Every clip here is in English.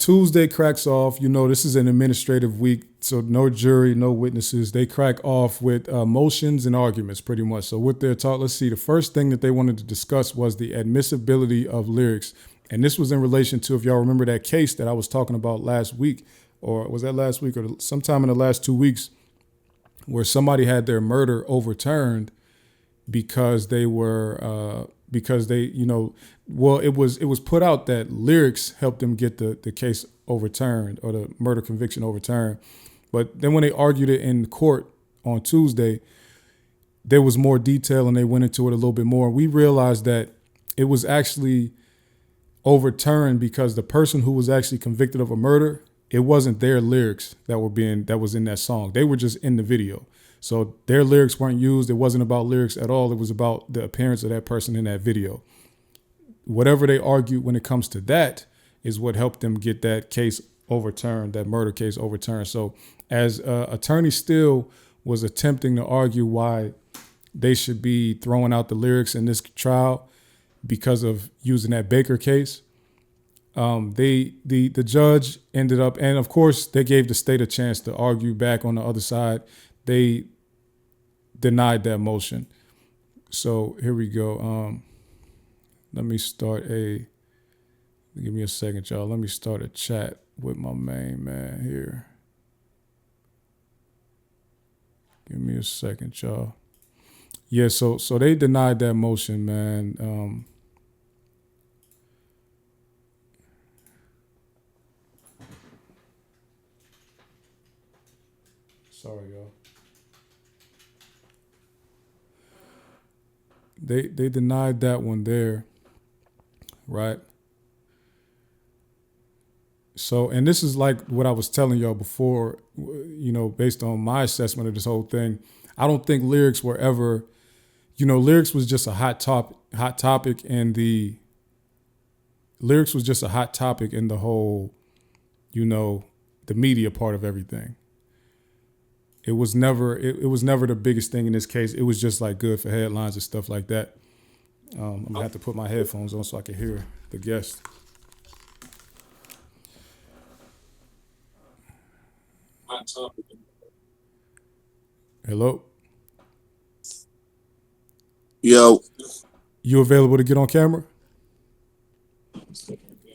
Tuesday cracks off. This is an administrative week, so no jury, no witnesses. They crack off with motions and arguments, pretty much. So what they're taught, let's see. The first thing that they wanted to discuss was the admissibility of lyrics, and this was in relation to, if y'all remember that case that I was talking about last week, or was that last week or sometime in the last 2 weeks, where somebody had their murder overturned because they were it was put out that lyrics helped them get the case overturned or the murder conviction overturned. But then when they argued it in court on Tuesday, there was more detail and they went into it a little bit more. We realized that it was actually overturned because the person who was actually convicted of a murder, it wasn't their lyrics that was in that song. They were just in the video. So their lyrics weren't used. It wasn't about lyrics at all. It was about the appearance of that person in that video. Whatever they argued when it comes to that is what helped them get that case overturned, that murder case overturned. So as Attorney Steele was attempting to argue why they should be throwing out the lyrics in this trial because of using that Baker case, the judge ended up, and of course they gave the state a chance to argue back on the other side. They denied that motion. So here we go. Let me give me a second, y'all. Let me start a chat with my main man here. Give me a second, y'all. Yeah, so they denied that motion, man. Sorry, y'all. They denied that one there, right? So, and this is like what I was telling y'all before, based on my assessment of this whole thing. I don't think lyrics were ever, lyrics was just a hot topic in the whole, the media part of everything. It was never the biggest thing in this case. It was just like good for headlines and stuff like that. I'm gonna have to put my headphones on so I can hear the guest. Hello? Yo. You available to get on camera?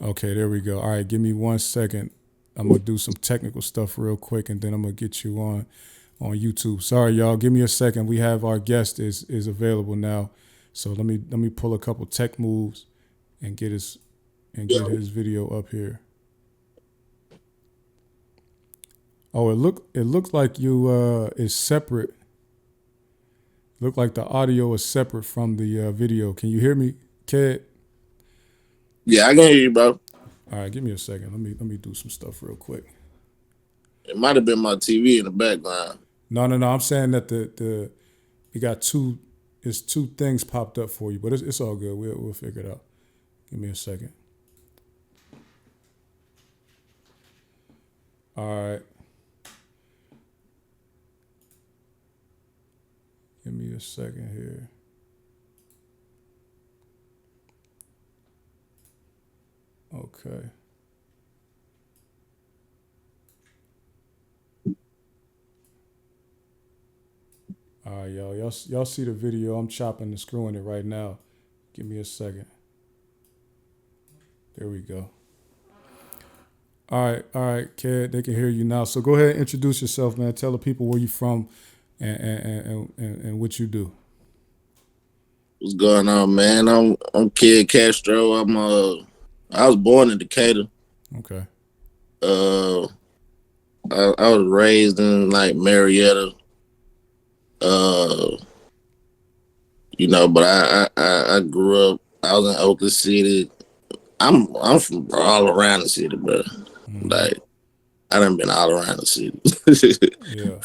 Okay, there we go. All right, give me 1 second. I'm gonna do some technical stuff real quick, and then I'm gonna get you on YouTube. Sorry, y'all. Give me a second. We have our guest is available now. So let me pull a couple tech moves and get his video up here. Oh, it looks like you is separate. Look like the audio is separate from the video. Can you hear me, Ked? Yeah, I can hear you, bro. All right, give me a second. Let me do some stuff real quick. It might have been my TV in the background. No. I'm saying that we got two things popped up for you, but it's all good. We'll figure it out. Give me a second. All right. Give me a second here. Okay. All right, y'all. Y'all see the video. I'm chopping and screwing it right now. Give me a second. There we go. All right, Ked. They can hear you now. So go ahead and introduce yourself, man. Tell the people where you from and what you do. What's going on, man? I'm Kid Castro. I was born in Decatur. Okay. I was raised in like Marietta. But I grew up. I was in Oakland City. I'm from all around the city, bro. Mm-hmm. Like I done been all around the city. Yeah.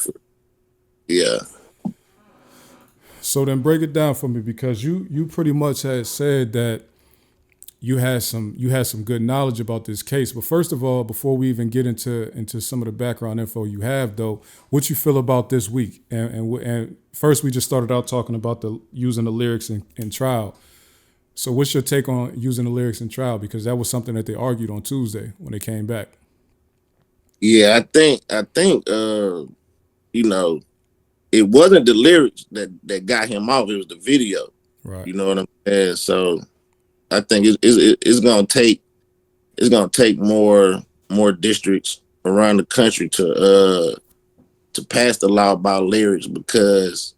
Yeah. So then break it down for me, because you pretty much had said that you had some good knowledge about this case. But first of all, before we even get into some of the background info you have, though, what you feel about this week? And first, we just started out talking about using the lyrics in trial. So what's your take on using the lyrics in trial? Because that was something that they argued on Tuesday when they came back. Yeah, I think you know, it wasn't the lyrics that got him off, it was the video. Right. You know what I'm saying? So I think it's gonna take more districts around the country to pass the law about lyrics because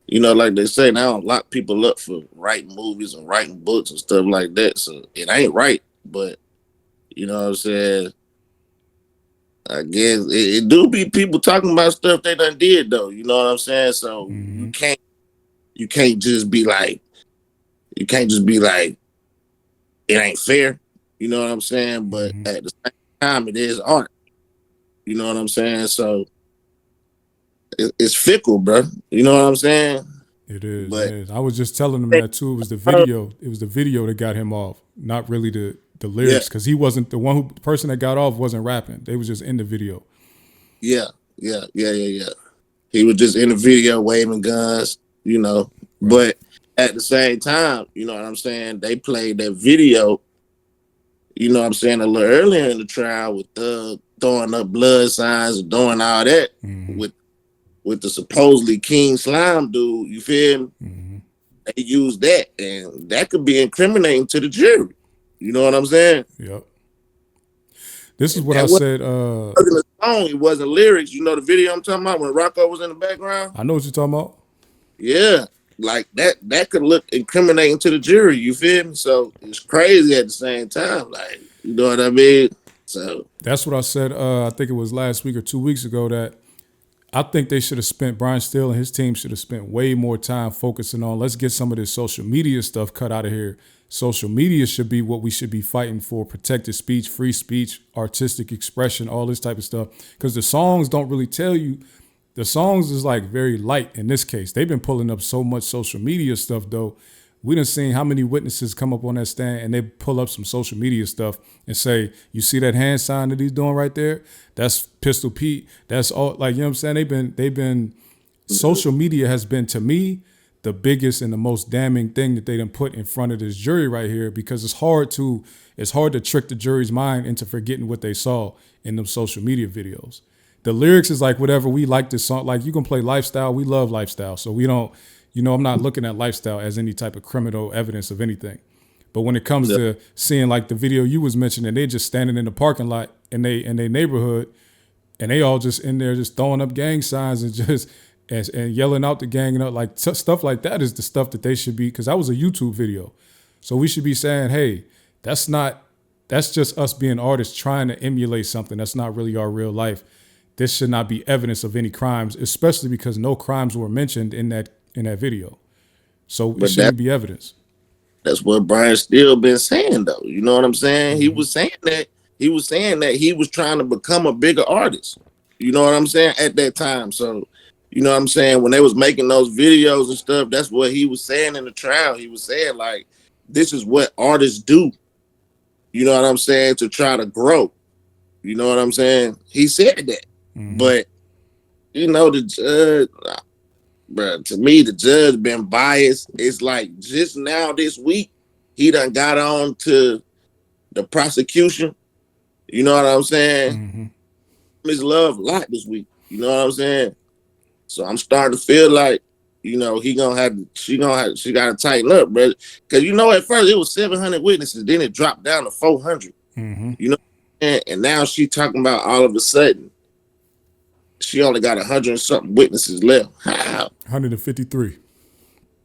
like they say now, lock people up for writing movies and writing books and stuff like that. So it ain't right, but you know what I'm saying. I guess it do be people talking about stuff they done did though. You know what I'm saying. So Mm-hmm. you can't just be like it ain't fair. You know what I'm saying. But Mm-hmm. at the same time, it is art. You know what I'm saying. So it's fickle, bro. You know what I'm saying. It is. It But is. I was just telling him that too. It was the video. It was the video that got him off, not really the yeah, lyrics, because he wasn't the person that got off wasn't rapping. They was just in the video. yeah, yeah. He was just in the video waving guns, Right. But at the same time, you know what I'm saying? They played that video, a little earlier in the trial with throwing up blood signs and doing all that Mm-hmm. with the supposedly King Slime dude. You feel me? Mm-hmm. They used that, and that could be incriminating to the jury. You know what I'm saying? Yep. This is And what I that said. wasn't a song. It wasn't lyrics. You know the video I'm talking about when Rocco was in the background? I know what you're talking about. Yeah, like that could look incriminating to the jury. You feel me? So it's crazy at the same time. Like, you know what I mean? So That's what I said. I think it was last week or 2 weeks ago that I think they should have spent Brian Steele and his team should have spent way more time focusing on let's get some of this social media stuff cut out of here. Social media should be what we should be fighting for: protected speech, free speech, artistic expression, all this type of stuff. Because the songs don't really tell you. The songs is like very light in this case. They've been pulling up so much social media stuff though. We done seen how many witnesses come up on that stand and they pull up some social media stuff and say, you see that hand sign that he's doing right there? That's Pistol Pete. That's all, like, you know what I'm saying? They've been social media has been, to me, the biggest and the most damning thing that they done put in front of this jury right here, because it's hard to trick the jury's mind into forgetting what they saw in them social media videos. The lyrics is like whatever, we like this song. Like, you can play lifestyle. We love lifestyle. So we don't, I'm not looking at lifestyle as any type of criminal evidence of anything. But when it comes yeah, to seeing like the video you was mentioning, they just standing in the parking lot in their neighborhood, and they all just in there just throwing up gang signs and just and yelling out the gang and like stuff like that is the stuff that they should be, because that was a YouTube video. So we should be saying, hey, that's just us being artists trying to emulate something that's not really our real life. This should not be evidence of any crimes, especially because no crimes were mentioned in that video. So it but shouldn't be evidence. that's what Brian Steele been saying though. You know what I'm saying? Mm-hmm. He was saying that he was trying to become a bigger artist. You know what I'm saying? At that time. So, you know what I'm saying? When they was making those videos and stuff, that's what he was saying in the trial. He was saying like, this is what artists do. You know what I'm saying? To try to grow. You know what I'm saying? He said that. Mm-hmm. But, the judge, bro, to me, the judge been biased. It's like just now this week, he done got on to the prosecution. You know what I'm saying? Mm-hmm. Miss Love a lot this week. You know what I'm saying? So I'm starting to feel like, he gonna have she gotta tighten up, bro. Cause at first it was 700 witnesses, then it dropped down to 400. Mm-hmm. You know, and now she talking about all of a sudden she only got 100 and something witnesses left. How? 153.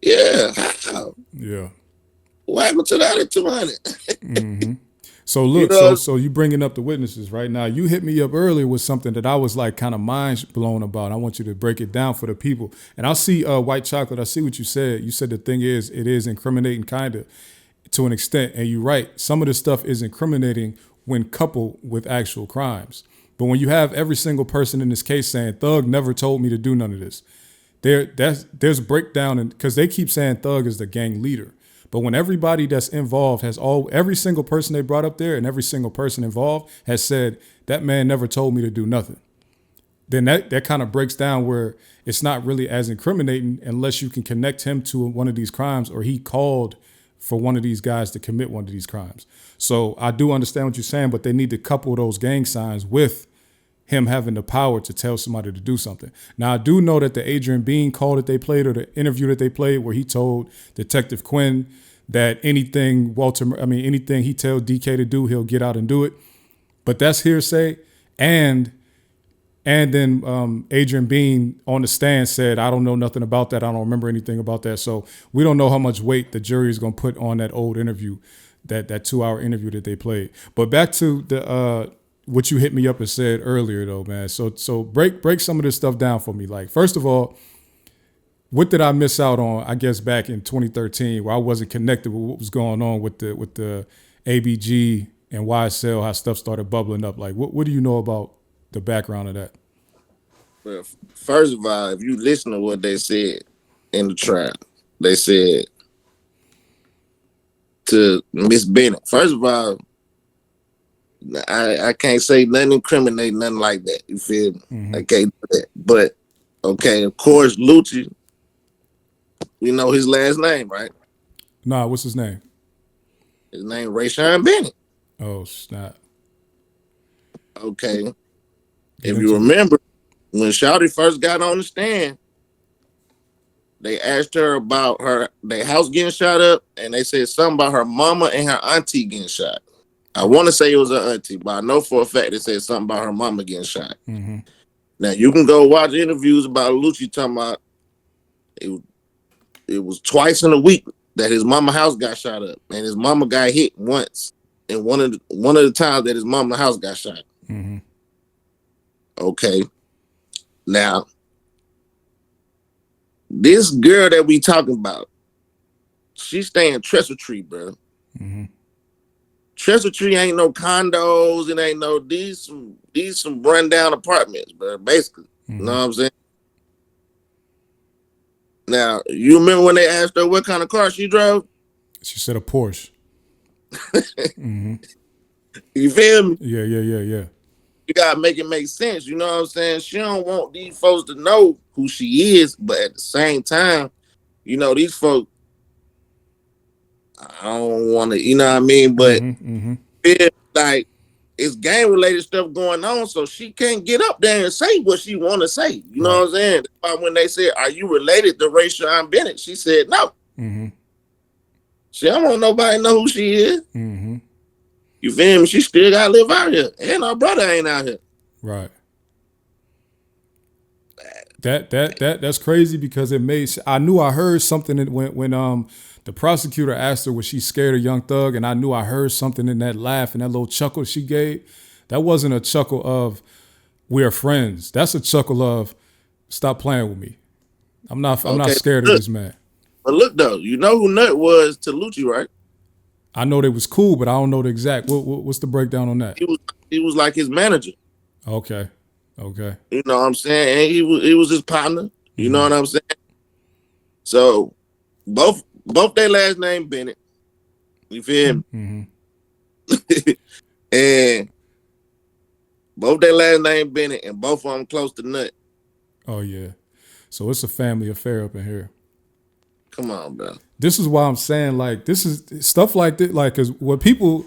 Yeah, how? Yeah. What happened to that at 200? Mm-hmm. So You look, know, so you bringing up the witnesses right now. You hit me up earlier with something that I was like kind of mind blown about. I want you to break it down for the people. And I see White Chocolate. I see what you said. You said the thing is, it is incriminating kind of to an extent. And you're right. Some of the stuff is incriminating when coupled with actual crimes. But when you have every single person in this case saying Thug never told me to do none of this, there's breakdown, because they keep saying Thug is the gang leader. But when everybody that's involved every single person they brought up there and every single person involved has said that man never told me to do nothing, then that kind of breaks down where it's not really as incriminating unless you can connect him to one of these crimes or he called for one of these guys to commit one of these crimes. So I do understand what you're saying, but they need to couple those gang signs with him having the power to tell somebody to do something. Now, I do know that the Adrian Bean call that they played, or the interview that they played, where he told Detective Quinn that anything anything he tells DK to do, he'll get out and do it. But that's hearsay. And then Adrian Bean on the stand said, I don't know nothing about that. I don't remember anything about that. So we don't know how much weight the jury is going to put on that old interview, that 2-hour interview that they played. But back to the what you hit me up and said earlier, though, man. So break some of this stuff down for me. Like, first of all, what did I miss out on, I guess, back in 2013, where I wasn't connected with what was going on with the ABG and YSL, how stuff started bubbling up? Like, what do you know about the background of that? Well, first of all, if you listen to what they said in the trial, they said to Miss Bennett, first of all, I can't say nothing incriminating, nothing like that. You feel me? Mm-hmm. I can't do that. But, okay, of course, Lucci, we know his last name, right? Nah, what's his name? His name Rayshawn Bennett. Oh, snap. Okay. If you remember, when Shawty first got on the stand, they asked her about their house getting shot up, and they said something about her mama and her auntie getting shot. I want to say it was her auntie, but I know for a fact they said something about her mama getting shot. Mm-hmm. Now, you can go watch interviews about Lucci talking about it was twice in a week that his mama house got shot up, and his mama got hit once, and one of the times that his mama house got shot. Mm-hmm. Okay. Now, this girl that we talking about, she stay in Trestle Tree, bro. Mm-hmm. Trestle Tree ain't no condos. It ain't no these some run down apartments, bro. Basically, mm-hmm. You know what I'm saying? Now, you remember when they asked her what kind of car she drove? She said a Porsche. Mm-hmm. You feel me? Yeah. You gotta make it make sense. You know what I'm saying? She don't want these folks to know who she is, but at the same time, you know, these folks, I don't want to, you know what I mean? But feel like it's gang related stuff going on, so she can't get up there and say what she want to say. You know what I'm saying? That's why when they said, "Are you related to Rayshawn Bennett?" she said no. Mm-hmm. She don't want nobody to know who she is. Mm-hmm. You feel me? She still gotta live out here, and her brother ain't out here. Right. That's crazy, because it made. I knew I heard something when the prosecutor asked her was she scared of Young Thug, and I knew I heard something in that laugh and that little chuckle she gave. That wasn't a chuckle of we're friends. That's a chuckle of stop playing with me. I'm not scared of this man. But look though, you know who Nut was to Lucci, right? I know they was cool, but I don't know the exact. What's the breakdown on that? He was like his manager. Okay. You know what I'm saying? And he was his partner. You know what I'm saying? So both their last name Bennett. You feel me? Mm-hmm. And both their last name Bennett, and both of them close to Nut. Oh yeah. So it's a family affair up in here. Come on, bro. This is why I'm saying, like, this is stuff like this, like, because what people,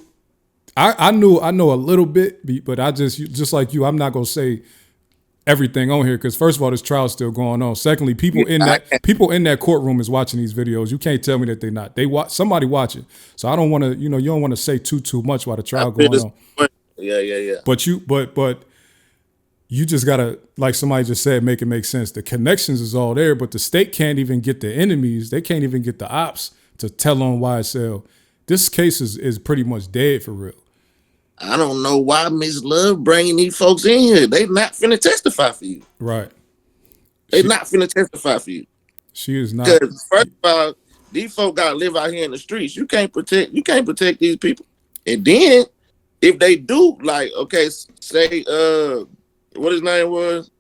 I know a little bit, but I just like you, I'm not gonna say everything on here, because first of all, this trial's still going on. Secondly, people in that courtroom is watching these videos. You can't tell me that they're not. They watch, somebody watching. So I don't want to, you don't want to say too much while the trial going on. Yeah. But you just gotta, like somebody just said, make it make sense. The connections is all there, but the state can't even get the enemies. They can't even get the ops to tell on YSL. This case is pretty much dead for real. I don't know why Miss Love bringing these folks in here. They not finna testify for you. Right. They not finna testify for you. She is not. Because first of all, these folks gotta live out here in the streets. You can't protect these people. And then if they do, like, okay, say what his name was?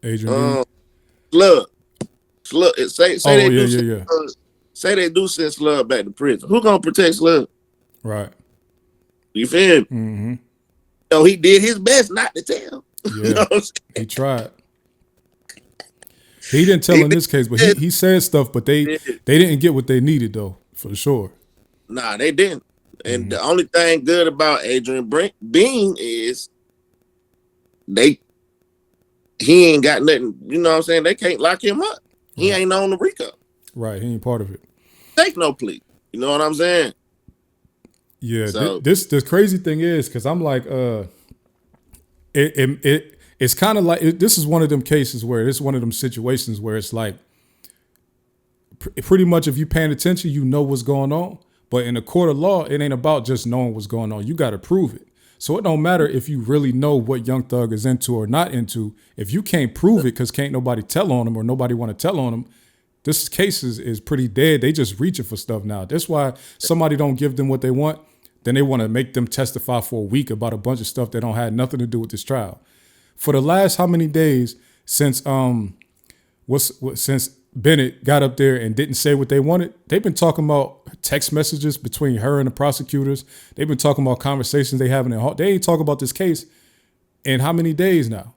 Adrian. Slug. Say they do. Yeah. Say they do send Slug back to prison. Who gonna protect Slug? Right. You feel me? Mm-hmm. So he did his best not to tell. Yeah. You know he tried. He didn't tell in this case, but he said stuff, but they didn't get what they needed, though, for sure. Nah, they didn't. And the only thing good about Adrian Bean is they he ain't got nothing. You know what I'm saying? They can't lock him up. He Right. ain't on the RICO. Right. He ain't part of it. Take no plea. You know what I'm saying? Yeah. So This the crazy thing is because I'm like, it's kind of like this is one of them cases where it's one of them situations where it's like pretty much if you paying attention, you know what's going on. But in a court of law, it ain't about just knowing what's going on. You got to prove it. So it don't matter if you really know what Young Thug is into or not into. If you can't prove it because can't nobody tell on him or nobody want to tell on him, this case is pretty dead. They just reaching for stuff now. That's why somebody don't give them what they want. Then they want to make them testify for a week about a bunch of stuff that don't have nothing to do with this trial. For the last how many days since since Bennett got up there and didn't say what they wanted, they've been talking about text messages between her and the prosecutors. They've been talking about conversations they having in. They ain't talk about this case in how many days now?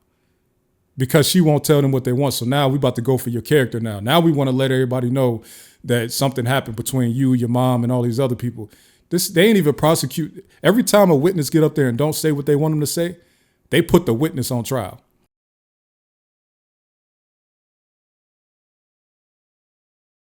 Because she won't tell them what they want. So now we about to go for your character now. Now we want to let everybody know that something happened between you, your mom, and all these other people. They ain't even prosecute. Every time a witness get up there and don't say what they want them to say, they put the witness on trial.